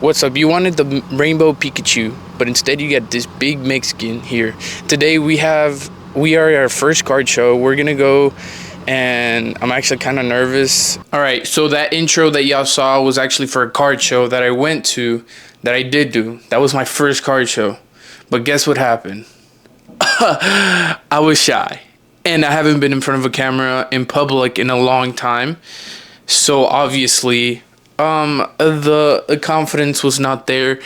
What's up? You wanted the rainbow Pikachu, but instead you get this big Mexican here. Today we are at our first card show. We're gonna go, and I'm actually kind of nervous. All right, so that intro that y'all saw was actually for a card show that I went to, that I did do. That was my first card show. But guess what happened? I was shy, and I haven't been in front of a camera in public in a long time. So obviously, the confidence was not there,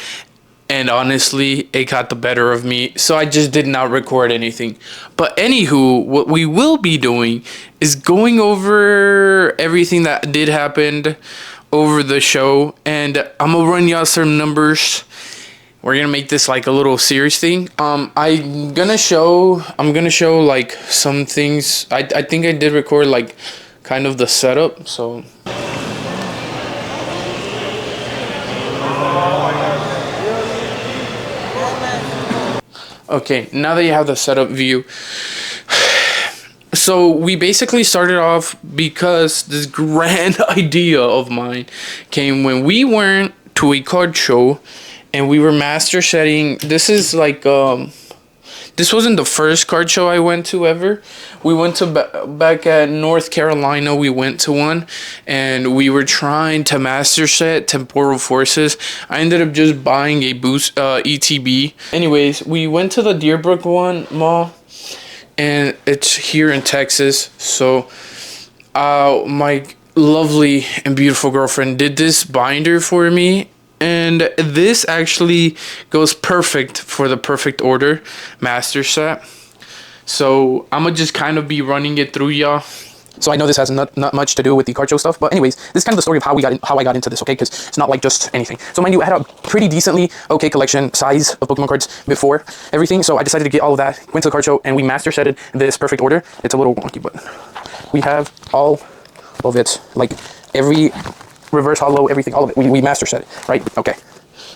and honestly, it got the better of me. So I just did not record anything. But anywho, what we will be doing is going over everything that did happen over the show, and I'm gonna run y'all some numbers. We're gonna make this like a little series thing. I'm gonna show like some things. I think I did record like kind of the setup. So okay, now that you have the setup view. So we basically started off because this grand idea of mine came when we went to a card show and we were master setting. This is like this wasn't the first card show I went to ever. We went to back at North Carolina. We went to one, and we were trying to master set temporal forces. I ended up just buying a boost ETB. Anyways, we went to the Deerbrook one mall, and it's here in Texas. So, my lovely and beautiful girlfriend did this binder for me. And this actually goes perfect for the perfect order master set. So I'm gonna just kind of be running it through y'all. So I know this has not much to do with the card show stuff, but anyways, this is kind of the story of how I got into this, okay? Because it's not like just anything. So mind you, I had a pretty decently okay collection size of Pokemon cards before everything. So I decided to get all of that, went to the card show, and we master setted this perfect order. It's a little wonky, but we have all of it, like every reverse hollow, everything, all of it. We master set it, right? Okay.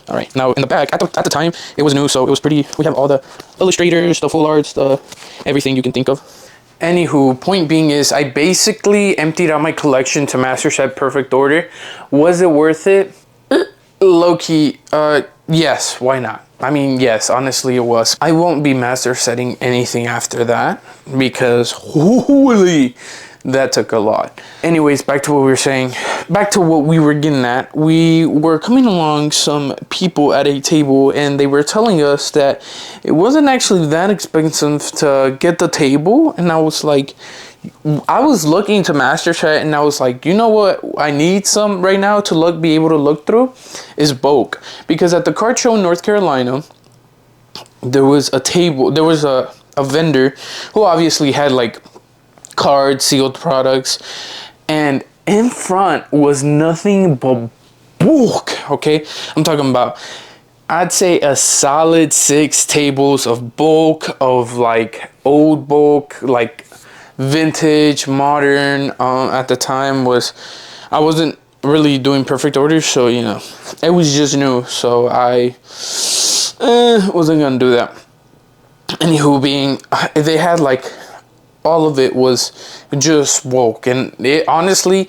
All right. Now in the back, at the time, it was new, so it was pretty. We have all the illustrators, the full arts, the everything you can think of. Anywho, point being is, I basically emptied out my collection to master set perfect order. Was it worth it? Low key, yes. Why not? I mean, yes. Honestly, it was. I won't be master setting anything after that because holy. That took a lot. Anyways, back to what we were saying. Back to what we were getting at. We were coming along some people at a table, and they were telling us that it wasn't actually that expensive to get the table. And I was like, I was looking to master set, and I was like, you know what? I need some right now to be able to look through is bulk. Because at the card show in North Carolina, there was a table. There was a vendor who obviously had like cards, sealed products, and in front was nothing but bulk. Okay, I'm talking about, I'd say a solid 6 tables of bulk, of like old bulk, like vintage, modern. At the time I wasn't really doing perfect orders, so you know, it was just new, so I wasn't gonna do that. Anywho, being they had like all of it was just woke, and it honestly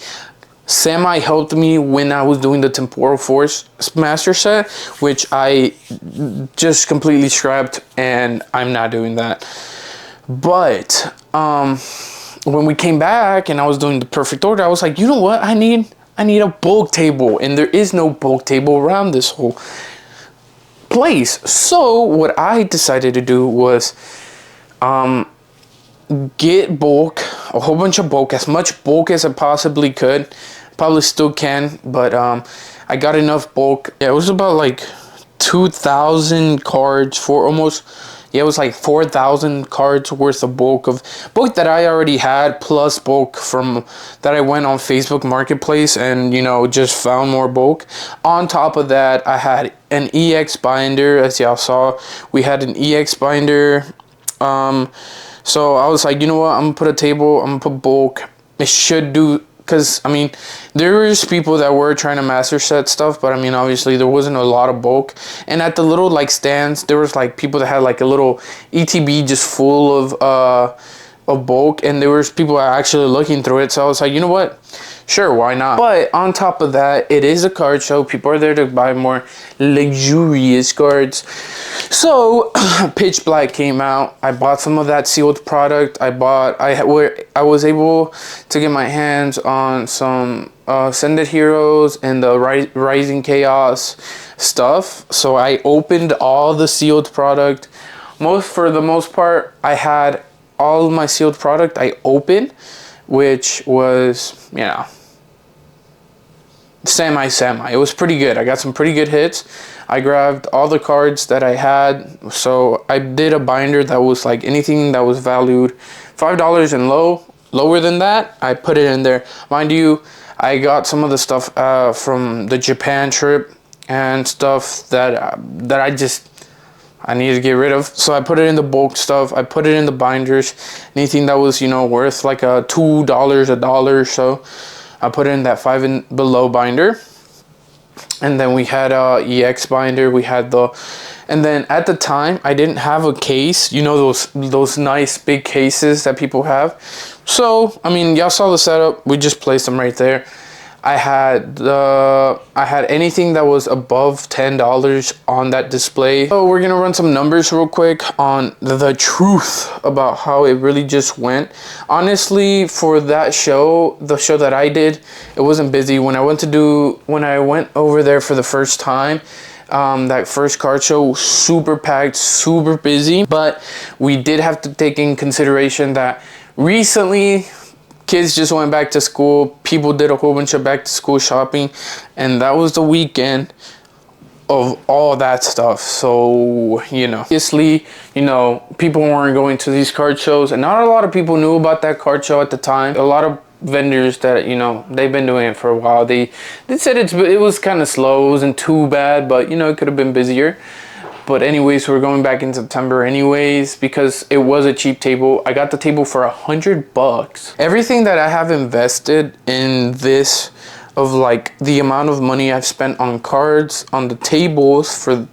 semi helped me when I was doing the temporal force master set, which I just completely scrapped, and I'm not doing that. But when we came back and I was doing the perfect order, I was like, you know what, I need a bulk table, and there is no bulk table around this whole place. So what I decided to do was get bulk, a whole bunch of bulk, as much bulk as I possibly could. Probably still can, but I got enough bulk. Yeah, it was about like 2,000 cards for almost, yeah, it was like 4,000 cards worth of bulk that I already had, plus bulk from that I went on Facebook Marketplace and, you know, just found more bulk. On top of that, I had an EX binder, as y'all saw. We had an EX binder. So I was like, you know what, I'm gonna put a table, I'm gonna put bulk. It should do, because I mean, there was people that were trying to master set stuff, but I mean, obviously there wasn't a lot of bulk. And at the little like stands, there was like people that had like a little ETB just full of bulk, and there was people actually looking through it. So I was like, you know what, Sure, why not? But on top of that, it is a card show. People are there to buy more luxurious cards. So Pitch Black came out. I bought some of that sealed product. I was able to get my hands on some Ascended Heroes and the Rising Chaos stuff. So I opened all the sealed product. For the most part, I had all of my sealed product I opened, which was, you know, semi. It was pretty good. I got some pretty good hits. I grabbed all the cards that I had. So I did a binder that was like anything that was valued $5 and lower than that, I put it in there. Mind you, I got some of the stuff from the Japan trip and stuff that I needed to get rid of. So I put it in the bulk stuff. I put it in the binders. Anything that was, you know, worth like $2, $1 or so, I put it in that 5 and below binder. And then we had a EX binder. We had and then at the time I didn't have a case, you know, those nice big cases that people have. So I mean, y'all saw the setup. We just placed them right there. I had anything that was above $10 on that display. So we're gonna run some numbers real quick on the truth about how it really just went. Honestly, for that show, the show that I did, it wasn't busy. When I went over there for the first time, that first card show, super packed, super busy. But we did have to take in consideration that recently kids just went back to school. People did a whole bunch of back to school shopping, and that was the weekend of all that stuff. So, you know, obviously, you know, people weren't going to these card shows, and not a lot of people knew about that card show at the time. A lot of vendors that, you know, they've been doing it for a while, they said it was kind of slow. It wasn't too bad, but, you know, it could have been busier. But anyways, we're going back in September anyways, because it was a cheap table. I got the table for $100. Everything that I have invested in this, of like the amount of money I've spent on cards, on the tables for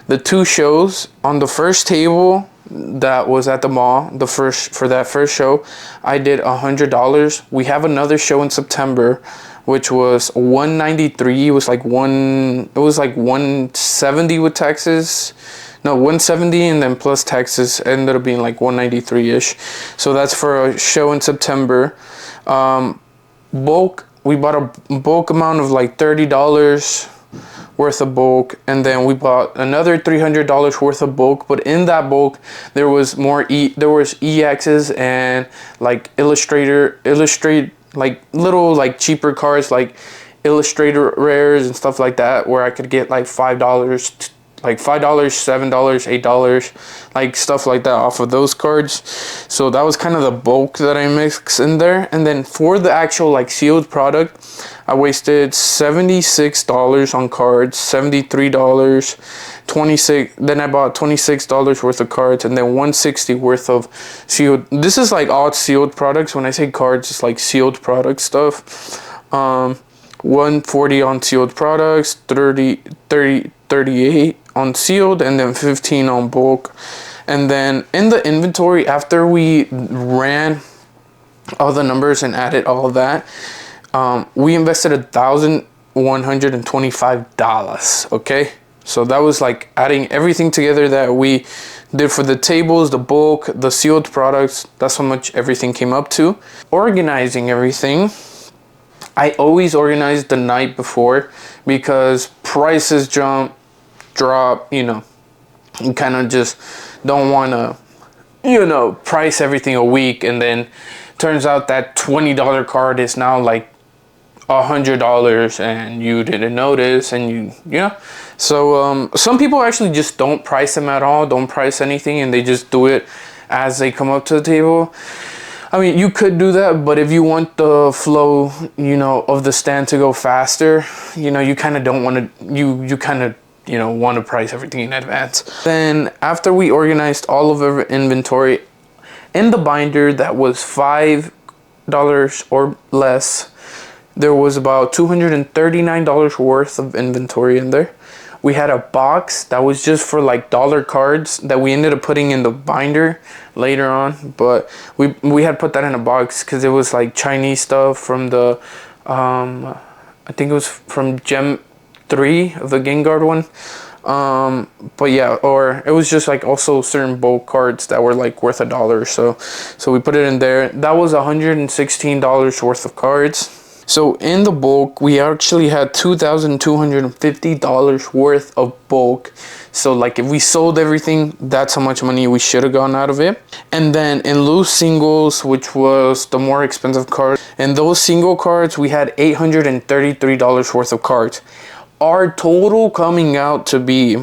the two shows. On the first table that was at the mall, for that first show, I did $100. We have another show in September, which was $193. It was like 170 with taxes. No, 170 and then plus taxes ended up being like 193-ish. So that's for a show in September. Bulk, we bought a bulk amount of like $30 worth of bulk, and then we bought another $300 worth of bulk. But in that bulk, there was EXs and like illustrate like little like cheaper cards, like Illustrator rares and stuff like that, where I could get like $5, $7, $8, like stuff like that off of those cards. So that was kind of the bulk that I mixed in there. And then for the actual like sealed product, I wasted $76 on cards, $73, 26. Then I bought $26 worth of cards, and then $160 worth of sealed. This is like all sealed products. When I say cards, it's like sealed product stuff. $140 on sealed products, 38 on sealed, and then 15 on bulk. And then in the inventory, after we ran all the numbers and added all of that, we invested $1,125. Okay, so that was like adding everything together that we did for the tables, the bulk, the sealed products. That's how much everything came up to. Organizing everything, I always organize the night before, because prices drop, you know. You kind of just don't want to, you know, price everything a week, and then turns out that $20 card is now like $100 and you didn't notice, and you know. So some people actually just don't price them at all, don't price anything, and they just do it as they come up to the table. I mean, you could do that, but if you want the flow, you know, of the stand to go faster, you know, you kind of don't want to, you kind of, you know, want to price everything in advance. Then after we organized all of our inventory in the binder that was $5 or less, there was about $239 worth of inventory in there. We had a box that was just for like dollar cards that we ended up putting in the binder later on, but we had put that in a box because it was like Chinese stuff from the I think it was from Gem 3 of the Gengar one. But yeah, or it was just like also certain bulk cards that were like worth $1 or so. So we put it in there. That was $116 worth of cards. So in the bulk, we actually had $2,250 worth of bulk. So like if we sold everything, that's how much money we should have gotten out of it. And then in loose singles, which was the more expensive card, in those single cards, we had $833 worth of cards. Our total coming out to be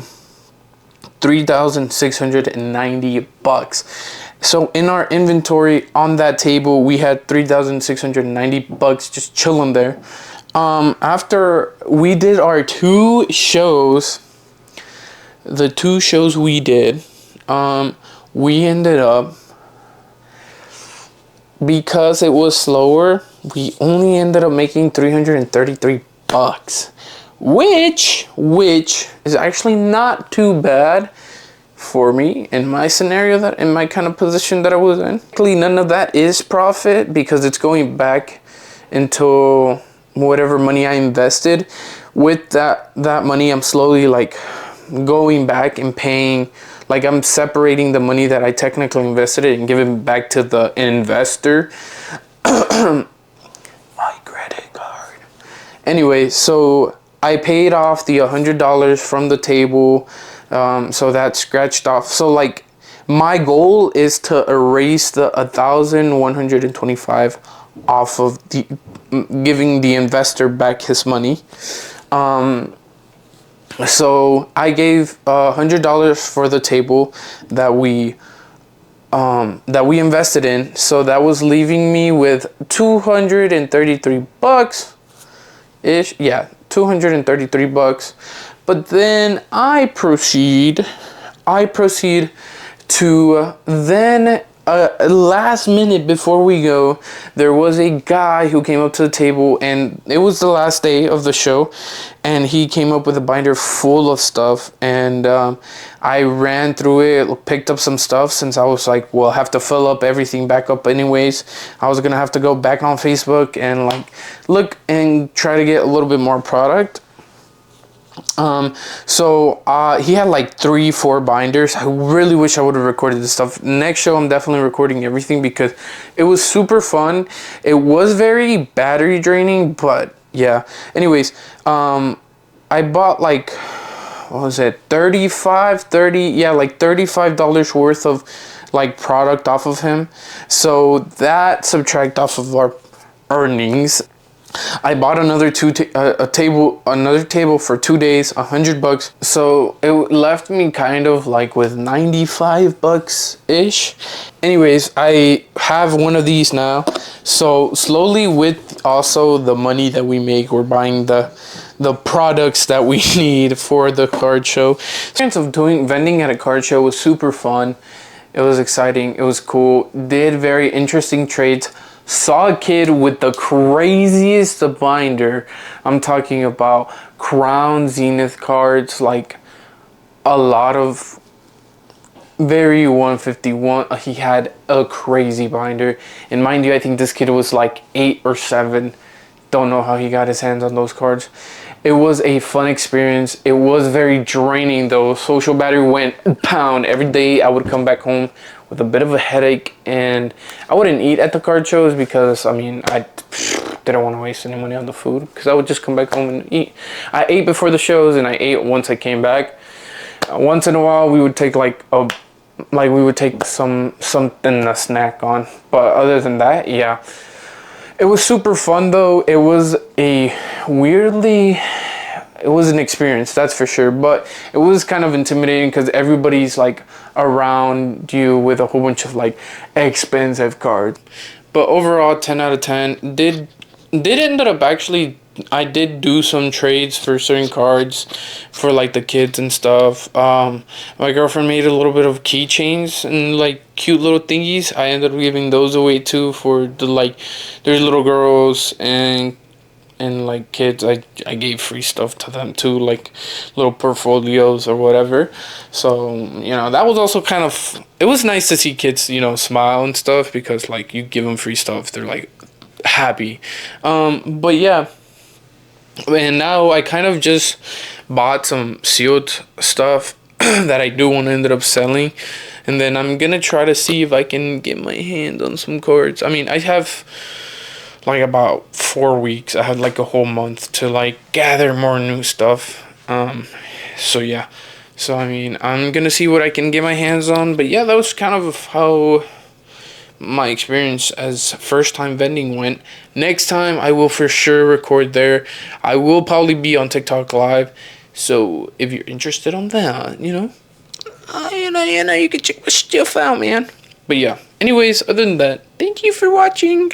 $3,690. So in our inventory on that table, we had $3,690 just chilling there. After we did our 2 shows, the 2 shows we did, we ended up, because it was slower, we only ended up making $333, which is actually not too bad for me in my scenario, that in my kind of position that I was in. Actually, none of that is profit because it's going back into whatever money I invested. With that money, I'm slowly like going back and paying, like I'm separating the money that I technically invested in and giving back to the investor. My credit card. Anyway, so I paid off the $100 from the table. So that scratched off. So like my goal is to erase the 1,125 off of the giving the investor back his money. So I gave $100 for the table that we invested in. So that was leaving me with $233 ish. Yeah, $233. But then I proceed to then last minute before we go, there was a guy who came up to the table, and it was the last day of the show, and he came up with a binder full of stuff, and I ran through it, picked up some stuff, since I was like, well, I have to fill up everything back up anyways. I was gonna have to go back on Facebook and like look and try to get a little bit more product. So he had like 3-4 binders. I really wish I would have recorded this stuff. Next show I'm definitely recording everything because it was super fun. It was very battery draining, but yeah. Anyways, I bought like, what was it, $35 worth of like product off of him. So that subtract off of our earnings. I bought another another table for 2 days, $100. So it left me kind of like with $95 ish. Anyways, I have one of these now. So slowly, with also the money that we make, we're buying the products that we need for the card show. The experience of vending at a card show was super fun. It was exciting. It was cool. Did very interesting trades. Saw a kid with the craziest binder. I'm talking about Crown Zenith cards, like a lot of very 151. He had a crazy binder, and mind you, I think this kid was like 8 or 7. Don't know how he got his hands on those cards. It was a fun experience. It was very draining though. Social battery went pound every day. I would come back home with a bit of a headache, and I wouldn't eat at the card shows because I mean I didn't want to waste any money on the food, because I would just come back home and eat. I ate before the shows and I ate once I came back. Once in a while we would take something to snack on, but other than that, yeah. It was super fun though. It was an experience, that's for sure, but it was kind of intimidating because everybody's like around you with a whole bunch of like expensive cards. But overall, 10 out of 10. Did end up actually, I did do some trades for certain cards for like the kids and stuff. My girlfriend made a little bit of keychains and like cute little thingies. I ended up giving those away too for the like, there's little girls and like kids. I gave free stuff to them too, like little portfolios or whatever. So you know, that was also kind of, it was nice to see kids, you know, smile and stuff, because like you give them free stuff, they're like happy. But yeah, and now I kind of just bought some sealed stuff that I do want to end up selling, and then I'm gonna try to see if I can get my hands on some cards. I mean, I have like about 4 weeks. I had like a whole month to like gather more new stuff. So yeah. So I mean, I'm gonna see what I can get my hands on. But yeah, that was kind of how my experience as first time vending went. Next time I will for sure record there. I will probably be on TikTok live. So if you're interested on that, you can check my stuff out, man. But yeah. Anyways, other than that, thank you for watching.